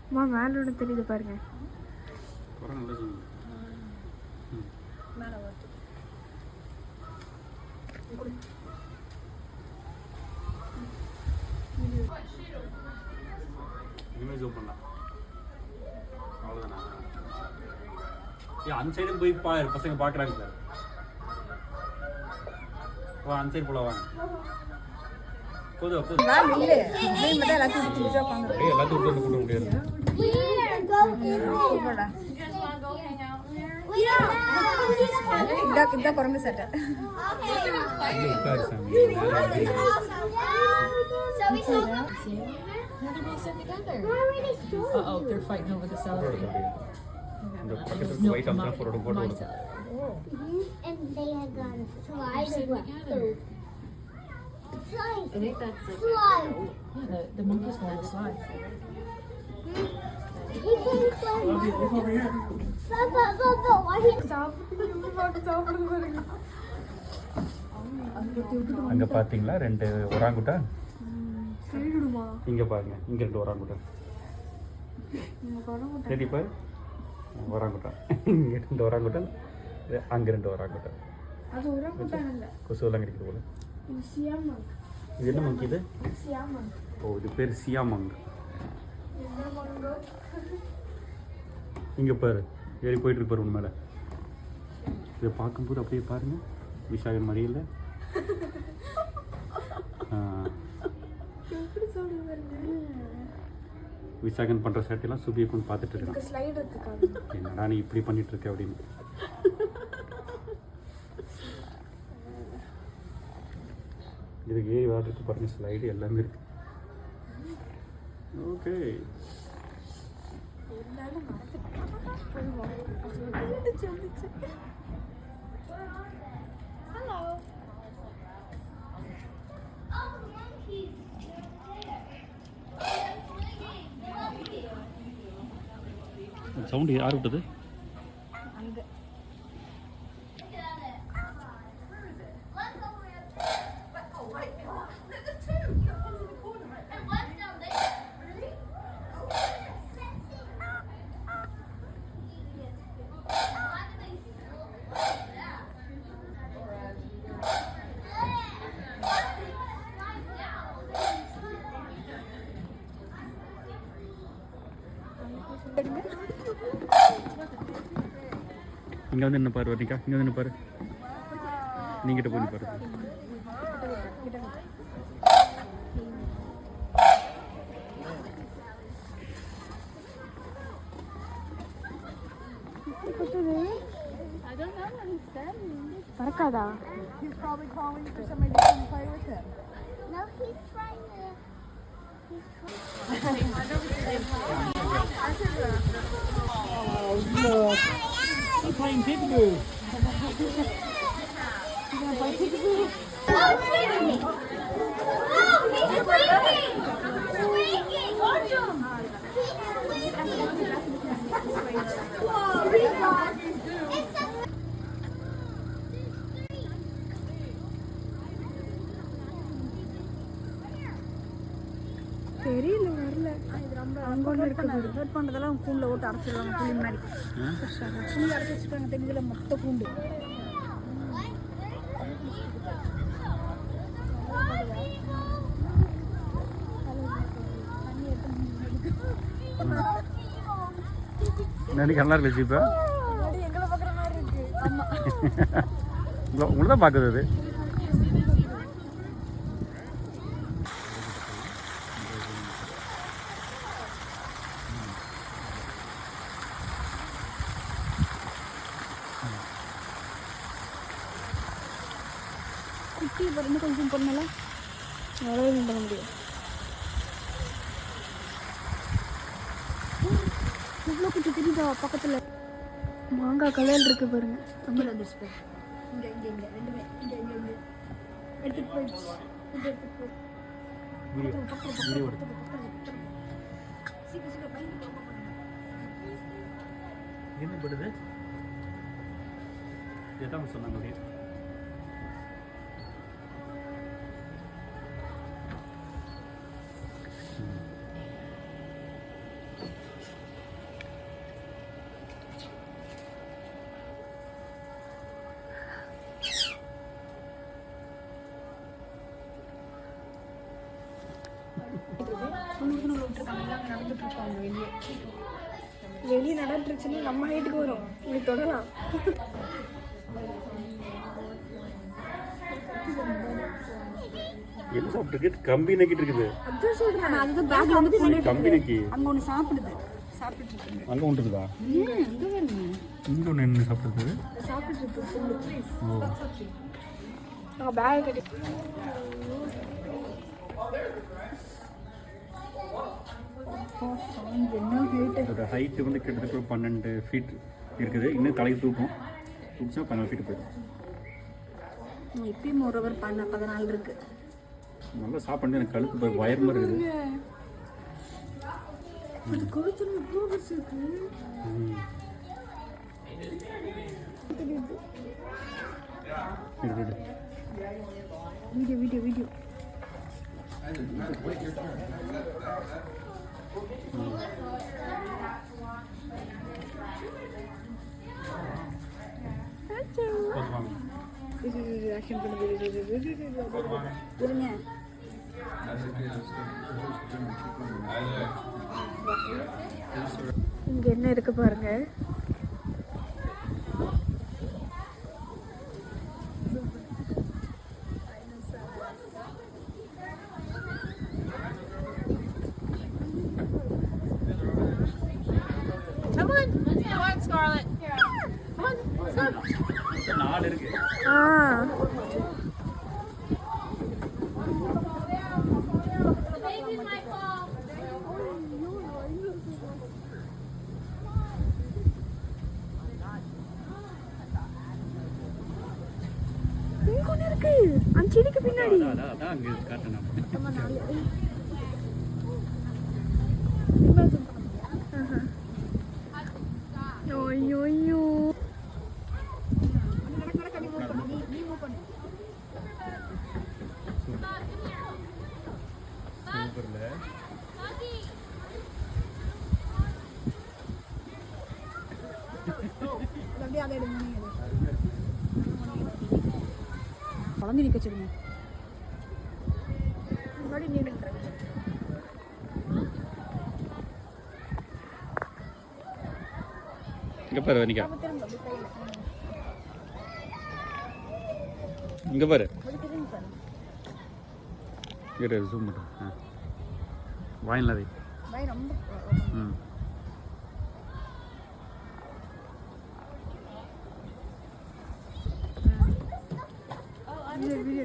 அம்மா மேலே ஒன்று தெரியுது பாருங்க. மேலே வருது. இனிமேல் ஜூம் பண்ணலாம். அவ்வளோதானா? அந்த சைடும் போய் பாரு, பசங்க பார்க்குறாங்க சார். வா அந்த சைடு போல வாங்க. போதும் போதும். எல்லாத்தையும் விட்டு கொடுக்க முடியாது. இந்த குரங்கு சட்டை. Uh-oh, they're fighting over the selfie. இந்த பக்கத்துல ஒயிட் அம்மா போறோட போடு. And they had gone slide together. I think that's it. Slide. Yeah, the monkeys want to slide. He can slide. Over here. Baba, why he அங்க பாத்தீங்களா ரெண்டு orangutan? சரிடுமா. இங்க பாருங்க, இங்க ரெண்டு ஒராங்குட்டான். சரி பாரு, ஒராங்குட்டான். இங்க ரெண்டு ஒராங்குட்டான், அங்க ரெண்டு ஒராங்குட்டான். அது ஒராங்குட்டான் இல்ல. கொசுவெல்லாம் கிடைக்குது போல. இது சியாமங். இது என்ன மங்கி இது? சியாமங். ஓ, இது பேர் சியாமங். என்ன மங்கோ? இங்க பாரு, ஏறி போயிட்டு இருக்கு பாரு உன் மேல. இதை பார்க்கும்போது அப்படியே பாருங்க, விஷாகன் மாதிரி இல்லை? எப்படி சொல்லுவாங்க? விஷாகன் பண்ற சேட்டையெல்லாம் சுபியை கொண்டு பார்த்துட்டு இருக்கான். ஸ்லைட் எடுத்துக்காங்க. என்னடா நீ இப்படி பண்ணிட்டு இருக்க அப்படின்னு. இதுக்கு ஏறி வாடுறதுக்கு பாருங்க, ஸ்லைடு எல்லாமே இருக்கு. ஓகே, சவுண்டு யார் விட்டது? இங்கே வந்து என்ன பாரு வர்ணிகா, இங்கே வந்து என்ன பாரு, நீங்கிட்ட போய் பாரு. பறக்காதா? He's probably calling for somebody to come play with him. No, he's trying to. Oh, look. I'm playing peekaboo. You gonna play peekaboo? Oh, squeaking! Oh, he's squeaking! Squeaking! Watch him! Whoa, he's gone. தெரியல, வரல. அங்கே ஒன்று இருக்குது. Hurt பண்ணுறதெல்லாம் கூண்டில் ஓட்டு அரைச்சிடுவாங்க, புளி மாதிரி. புளி அரைச்சி வச்சுருக்காங்க, தெரியல மொத்த கூண்டு. எனக்கு நல்லா இருக்கு இப்போ. எங்களை பார்க்குற மாதிரி இருக்கு. ஆமாம், உங்களை தான் பார்க்குது அது. குட்டி இன்னும் கொஞ்சம் பண்ணல, அவ்வளோ பண்ண முடியும். இவ்வளோ குட்டி தெரியுதா பக்கத்தில்? மாங்காய் கலர் இருக்கு பாருங்க. தமிழ் வந்துருச்சு பாரு. இங்கே இங்கே இங்கே ரெண்டுமே இங்கே இங்கே இங்கே எடுத்துகிட்டு போயிடுச்சு. இங்கே எடுத்துகிட்டு போய் சீக்கிரம் சீக்கிரம் பயந்து என்ன படுது? எதான் சொன்னாங்க அப்படியே. நடந்துட்டு இருக்காங்க, அங்கே நடந்துட்டு இருப்பாங்க வெளியே. வெளியே நடந்துருச்சுன்னா நம்ம ஹைட்டுக்கு வரும், இப்படி தொடலாம். என்ன சாப்பிட்டுருக்கு? கம்பி நக்கிட்டு இருக்குது. அதான் சொல்றேன், அதுதான் பேக்ல வந்து கம்பி நக்கி அங்கே ஒன்று சாப்பிடுது, சாப்பிட்டுட்டு இருக்கு. அங்கே ஒன்று இருக்குதா? அங்கே வருங்க, இங்கே ஒன்று என்ன சாப்பிட்றது? சாப்பிட்டுட்டு இருக்கு. ஓ பேக் கட்டி என்ன ஹைட்டு. அதோட ஹைட்டு வந்து கிட்டத்தட்ட 12 ஃபீட் இருக்குது. இன்னும் தலைக்கு தூக்கிச்சா 14 ஃபீட் போயிடும். இப்பயும் 1 ஹவர் 14 இருக்கு. நல்லா சாப்பிட்டு எனக்கு கழுத்து போய் வயர் மாதிரி இருக்குது. அது கழுத்துல இவ்வளோ பெருசு இருக்கு. வீடியோ வீடியோ வீடியோ ஆக்ஷன் பண்ணுது. இருங்க, இங்க என்ன இருக்கு பாருங்க. Come on, come on, Scarlett. Come on, let's go. 4 இருக்கு. Baby might fall. இங்க ஒண்ணு இருக்கு, அந்த செடிக்கு பின்னாடி. அதான் அங்கே காட்டுறேன். ஐயோ ஐயோ, சூப்பர்ல. குழந்தை நிக்க வச்சிருங்க. முன்னாடி நீங்க இங்கே பாரு வனிகா, இங்கே பாரு. இரு ஜூம் பண்ணுறேன். வாயின்ல வை. ரொம்ப ம் video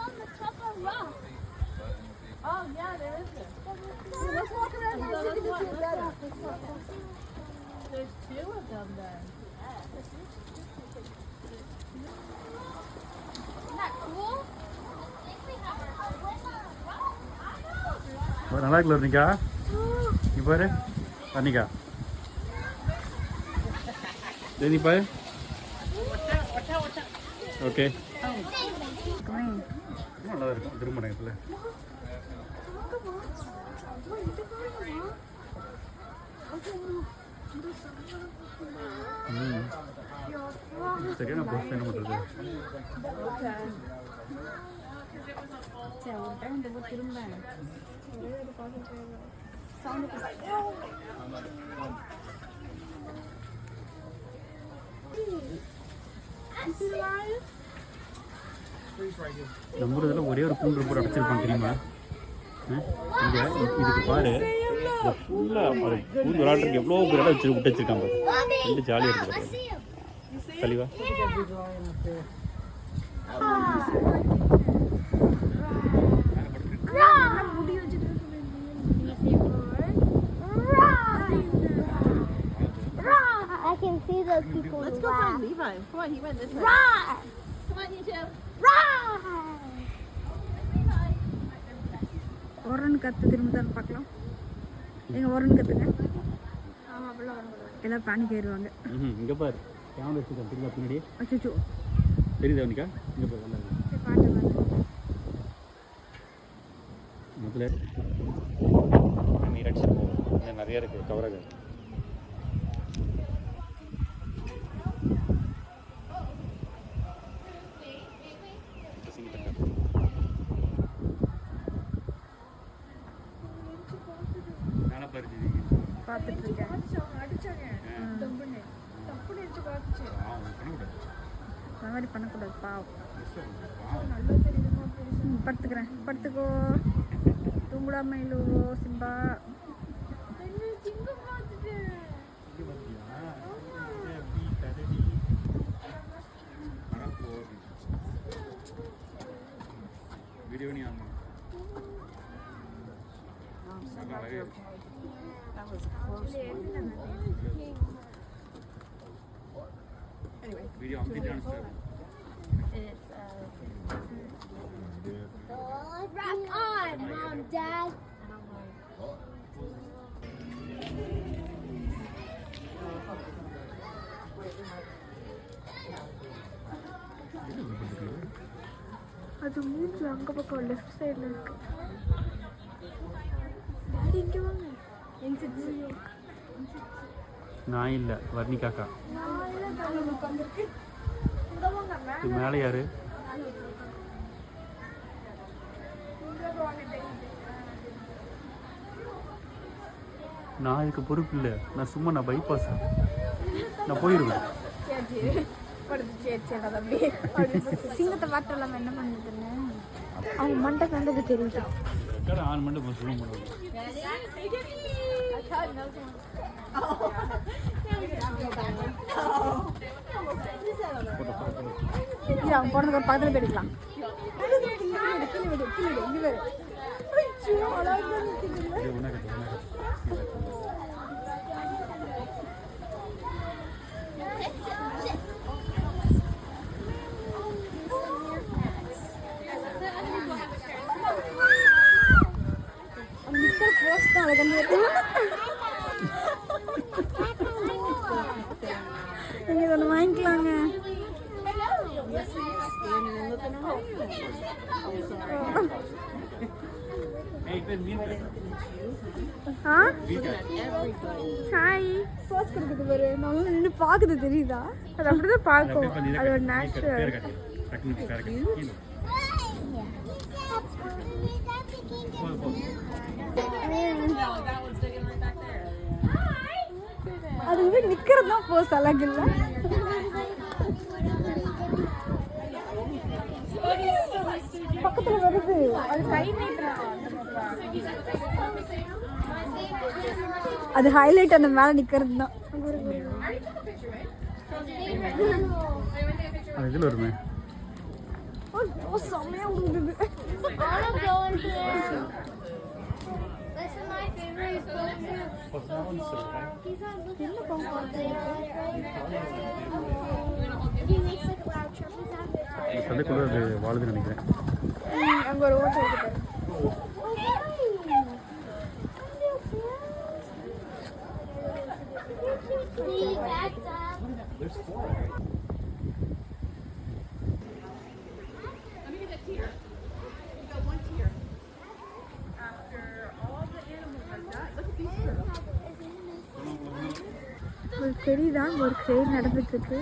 On the top of rock. Oh, yeah, there is this. Let's walk around here so we can see it better. There's 2 of them then. Isn't that cool? நல்லா இருக்குல்ல வனிகா? இங்கே பாரு வனிகா, தேதி பாரு. ஓகே, நல்லா இருக்கும் திரும்ப நேரத்தில். சரியான பஸ் என்ன பண்ணுறது? திரும்ப நம்ம இதில் ஒரே ஒரு கூண்டு போட்டு அடைச்சிருப்பாங்க தெரியுமா? இங்கே இதுக்கு பாரு, இந்த ஃபுல்லாக கூண்டு விளாட்றதுக்கு எவ்வளோ பேர் இடம் விட்டு வச்சிருக்காங்க. ரெண்டு ஜாலியாக இருக்குது பாரு. கழிவா I can see those people. Let's go find Levi. Come on, he went this way. Roar! Come on, you two. Roar! ஒரன்னு கத்து திரும்ப தான் பார்க்கலாம். எங்க ஒரன்னு கத்துங்க. எல்லாம் பேனிக் ஆயிடுவாங்க. இங்கே பாரு, கேமரா வச்சுருக்கேன் தெரியுதா பின்னாடி? அச்சோ தெரியுதா அவனிக்கா? இங்கே பாரு நல்லா முதல்ல நீர் அடிச்சுட்டு போகும். நிறைய இருக்குது கவராக. பார்த்துட்டு இருக்கேன். அந்த மாதிரி பண்ணக்கூடாது பாவம். படுத்துக்கிறேன். படுத்துக்கோ. தூங்குடா மயிலு சிம்பா. வீடியோ நீ ஆன் வீடியோ அமுத்திட்டான் sir. Rock on, Mom, Dad. அது மூஞ்சி அங்கே பக்கம் லெஃப்ட் சைடில் இருக்கு. டாடி இங்கே வாங்க. நான் இல்லை வர்ணி காக்கா. இது மேலே யாரு? நான் இதுக்கு பொறுப்பு இல்லை. நான் சும்மா நான் பைபாஸ் நான் போயிடுவேன். சிங்கத்தை பார்த்துடலாம் என்ன பண்ணுதுன்னு அவங்க மண்டை கண்டது தெரியுது. ஆன் மட்டும் சொல்ல முடியாது. அவங்க போனதுக்கு ஒரு பக்கத்தில் போயிடலாம். நீங்க இதை ஒன்று வாங்கிக்கலாங்க. ஹாய் போஸ் கொடுக்குது பாரு. நல்லா நின்று பார்க்குது தெரியுதா? அது அப்படிதான் பார்க்கும். அது ஒரு நேச்சுரல். அது வந்து நிக்கிறது தான் போஸ் அழகு இல்லை. பக்கத்துல வருது. அது கை அது ஹைலைட் அந்த மேல நிக்கிறது தான். இதில் வருமே. செம்மையா விழுந்தது. This is my favorite He makes like loud chirping sound. சந்தைக்குள்ள அது வாழுதுன்னு நினைக்கிறேன். அங்க ஒரு ஓட்டை இருக்கு. ஒரு தெரியுதான் ஒரு ட்ரெயின் நடந்துட்டு இருக்கு.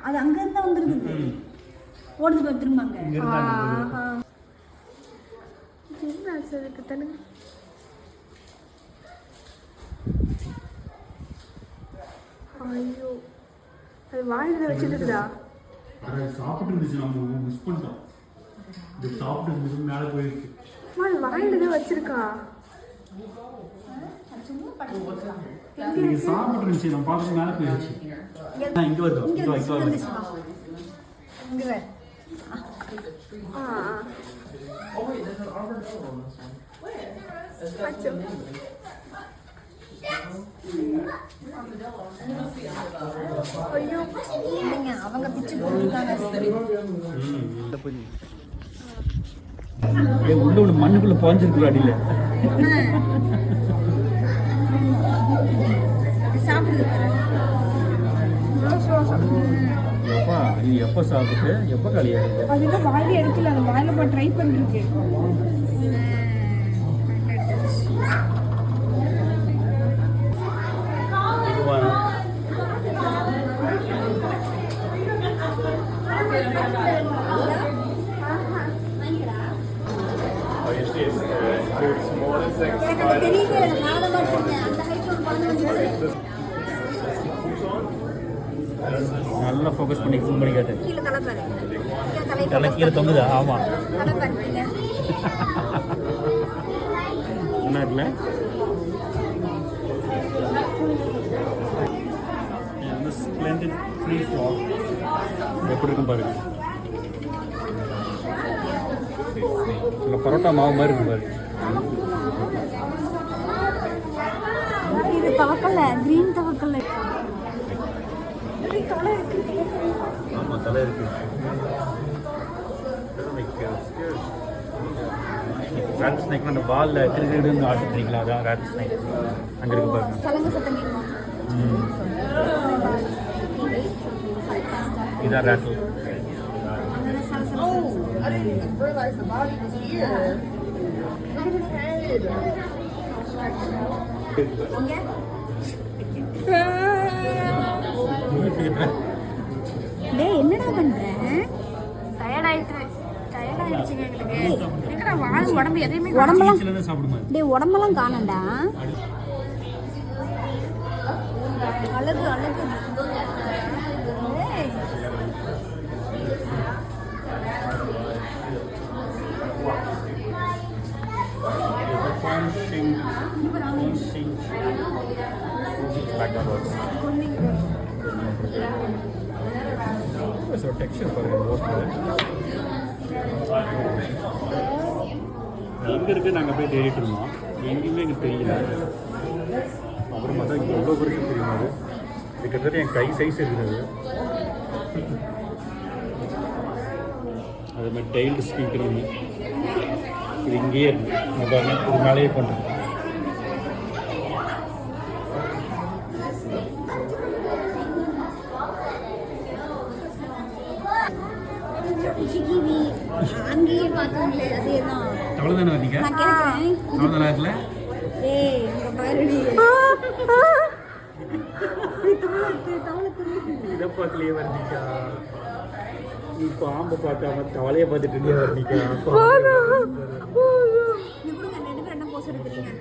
அது அங்க இருந்தா வந்துருக்குது. ஓடுது பாரு திரும்ப அங்க. என்ன அதுக்கு தனுங்க. ஐயோ அது வாயில வச்சுட்டுதா. சாப்பிட்டு இருந்துச்சு. நம்ம மிஸ் பண்ணிட்டோம். இது சாப்பிட்டு இருந்துச்சு மேலே போயிடுச்சு. அது வாயில தான் வச்சிருக்கா. நீங்க சாப்பிட்டு இருந்துச்சு. நம்ம பார்த்து மேலே போயிடுச்சு. இங்க வருது. இங்க வருது. இங்க வர. ஐயோ அவங்க பிச்சு போட்டுருக்காங்க. உள்ள ஒன்று மண்ணுக்குள்ள பாஞ்சிருக்கு அடியில. சாப்பிடுது எப்பா இது எப்போ சாப்பிட்டு எப்போ காலியாகுது? அது இன்னும் வாயில எடுக்கல. அந்த வாயில போய் ட்ரை பண்ணிருக்கு. எனக்கு அது தெரியவே இல்லை. நான் தான் பார்த்தேன். அந்த ஹைட்ல ஒரு குழந்தை வந்து நல்லா ஃபோக்கஸ் பண்ணி zoom பண்ணி காட்டு. கீழே தலை பாரு. கீழே தலை கீழே தொங்குதா? ஆமாம். தலை பாரு கீழே. என்ன இருக்குல்ல? ஸ்ப்ளெண்டிட் ஃப்ரீ ஃபால் எப்படி இருக்கும் பாருங்க. இல்லை பரோட்டா மாவு மாதிரி இருக்கும் பாருங்க. இது தவக்கல்ல, கிரீன் தவக்கல்ல. ஆமாம் தலை இருக்கு. ரேட் ஸ்னேக் அந்த பாலில் கிரிக்கெட்டு ஆட்டுறீங்களா? அதான் ரேட் ஸ்னேக் அங்கே இருக்கு பாருங்க. சலங்க சத்தம் கேட்கும். இதான் rate. I didn't even realize the body was here. Look at his head. டேய் என்னடா பண்ற? டயர்டாயிடுச்சுங்க எங்களுக்கு. இருக்கிற உடம்பு எதையுமே உடம்பெல்லாம் தான் சாப்பிடுமா? டேய் உடம்பெல்லாம் காணண்டா. அழகு அழகு. ஏய் டெக்ஸ்சர் பாருங்க. எங்கே இருக்குது நாங்கள் போய் தேடிட்டு இருந்தோம். எங்கேயுமே எனக்கு தெரியல. அப்புறம் பார்த்தா இங்கே எவ்வளோ பேருக்கு தெரியும். அது கிட்டத்தட்ட என் கை சைஸ் இருக்குது. அது மாதிரி டைல்டு ஸ்பீக்கர் ஒன்று இது இங்கேயே இருக்குது. இங்கே பாருங்க இது மேலேயே பண்ணுறேன். இஷிகிவி அங்கேயே பார்த்தோம்லே அதேதான். அவ்வளோதானே வந்தீங்க? நான் கேட்குறேன். அவ்வளோதானே இருக்குல்ல? ஏய் இங்க பாருடி. இதை பார்க்கலையே வர்ணிக்கா. நீ பாம்பை பார்க்காம தவளையை பார்த்துட்டு இருந்தே வர்ணிக்கா. நீ கொடுங்க ரெண்டு பேரும் என்ன போஸ் எடுக்கிறீங்க?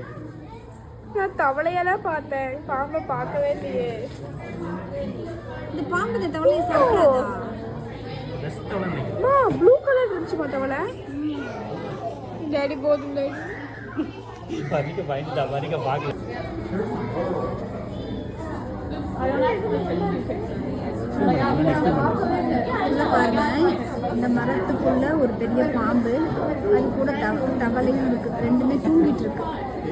நான் தவளையெல்லாம் பார்த்தேன், பாம்பை பார்க்கவே இல்லையே. இந்த பாம்பு இந்த தவளையை சாப்பிடாதா? பெஸ்ட் தவளை ப்ளூ கலர் இருந்துச்சுமா தவளை? டேடி போதும் டேடி. வர்ணிக்க பயந்துட்டா. வர்ணிக்க பார்க்கல. உள்ள பாருங்க, இந்த மரத்துக்குள்ள ஒரு பெரிய பாம்பு, அது கூட தவளையும் இருக்கு. ரெண்டுமே தூங்கிட்டு இருக்கு. இது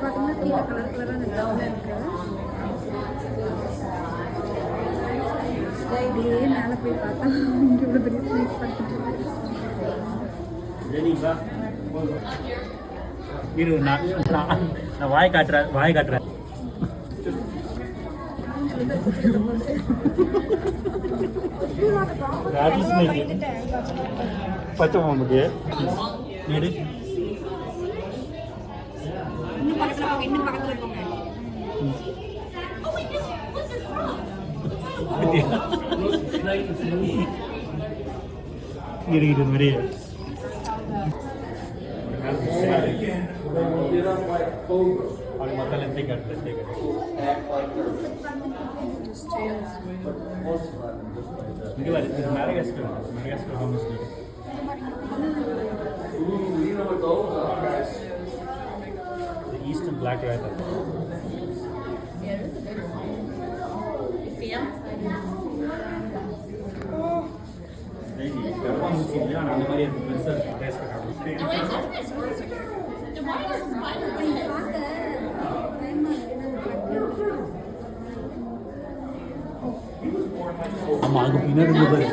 பார்த்தோம்னா கீழே கலர் கலராக அந்த தவளை இருக்கு. அப்படியே மேலே போய் பார்த்தா இங்கே இவ்வளோ பெரிய ஸ்னேக் பார்த்துட்டு இருக்கு. இரு நான் வாய் காட்டுறேன். பச்சை மாமுக்கு நீடு இன்னும் பக்கத்தில் போங்க. இது மாதிரி और मतलब ऐसे करते इनके बारे में मैडागास्कर हम उसने the eastern black rabbit அந்த மாதிரி பெருசா டேஸ்ட் ஆமா அது பின்னாடி பாரு.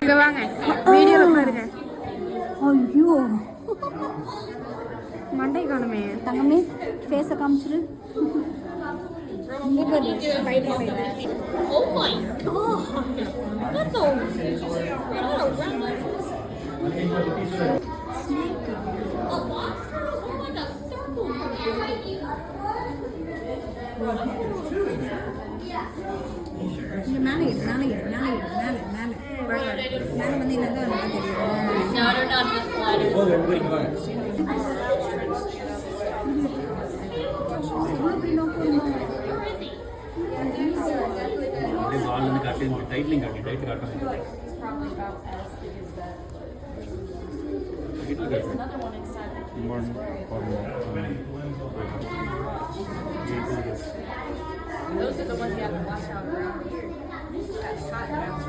இங்க வாங்க வீடியோல பாருங்க. ஐயோ மண்டை காணுமே. தங்கமே ஃபேஸை காமிச்சிரு. இங்கே பாரு fight Oh my god! That's a a box turtle or like a circle. ஐயோ இங்கே மேலே இடு மேலே இடு மேலே இடு மேலே மேலே மேலே வந்து என்னதான் எனக்கு தெரியும். No, they're not just flat. போதும், ரெண்டு பேரும் இங்க வாங்க. அப்படியே வால் வந்து காட்டு, டைட்லையும் காட்டு, டைட்டில் காட்டும். டைட்டில் காட்டு. Those are the ones you have to wash out. That's hot now.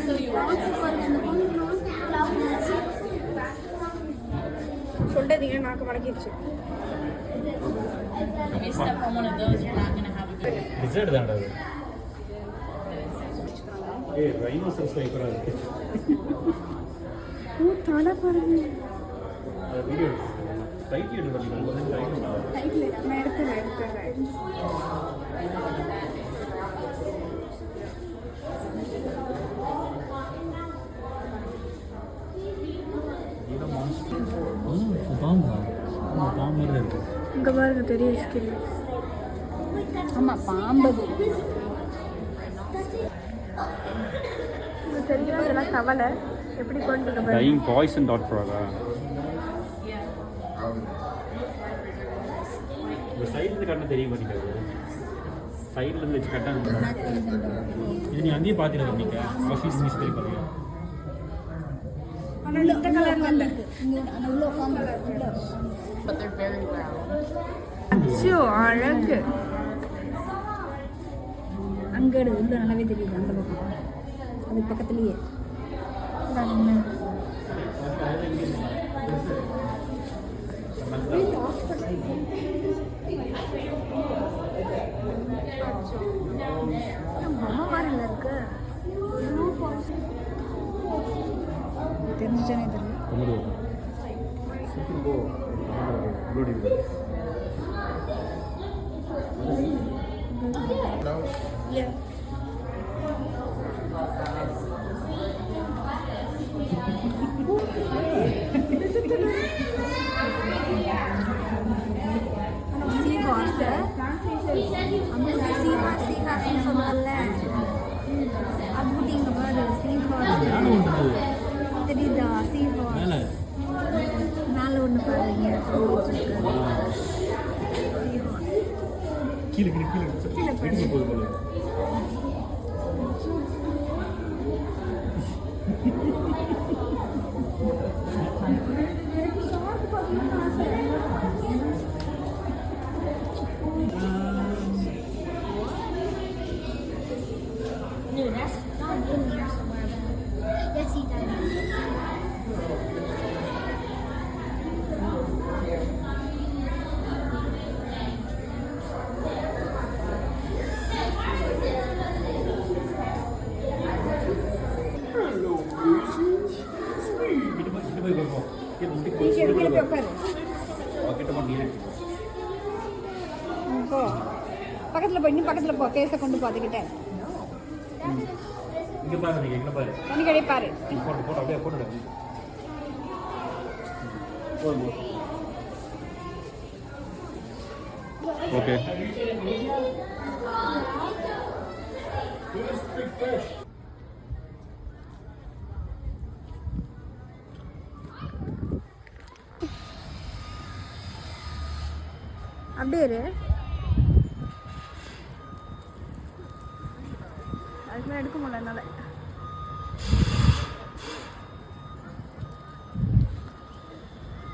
So you wash சொல்லிட்டீங்க நாக்கு மடக்கிடுச்சு. If you step on one of those, you're not going to have a good. Dessert தான்டா அது. ஏய் rhinoceros டைப்பரா இருக்கு. ஓ தலை பாருங்க. அது video எடுத்துக்கோங்க. டைட்டில் எடுத்து வந்து டைட்டில் டைட்டில் நான் எடுத்துறேன். பாம்பு இருக்கு. இங்கே பாருங்க பெரிய ஸ்கில். ஆமாம் பாம்பு. இது தெரியுமா இதெல்லாம் தவளை எப்படி கொண்டு பாருங்க. டையிங் பாய்சன் டாட் ஃப்ராகா. இந்த சைடுல கண்ணு தெரிய மாட்டேங்குது. சைடுல இருந்து வச்சு கட்டாங்க. இது நீ அங்கேயே பார்த்துட்டு நீங்க ஆஃபீஸ் மிஸ் பண்ணி பாருங்க. ஆனால் இந்த கலர்ல இல்லை. இங்கே அந்த உள்ள உட்காந்து But they're very round. அச்சோ அழகு. அங்கே உள்ள நல்லாவே தெரியுது அந்த பக்கம். அது பக்கத்துலேயே பொம்மை மாதிரில இருக்கு. தெரிஞ்சுச்சானே தெரியல. சீ ஹார்ஸ் அங்கே சீ ஹார்ஸ்ன்னு சொன்னால அப்படி இங்கே பாரு சீ ஹார்ஸ் தெரியுதா? சீ ஹார்ஸ் மேலே ஒன்று பாருங்க. கீழே கீழே கீழே கீழே போகுது போல. No, that's not in there somewhere. Yes, he does. கிட்ட போய் பார்ப்போம். கீழே போய் உட்காரு. கிட்ட போய் நீரே போ பக்கத்தில் போய் இன்னும் பக்கத்தில் போ. பேச கொண்டு போ அதுக்கிட்ட. இங்க பாரு, நீங்க எங்க பாரு. தண்ணி கடை பாரு. போட்டு போட்டு அப்படியே போட்டுடு. ஓகே. அப்படியே இரு. அதுக்கு எடுக்க முடியல என்னால்.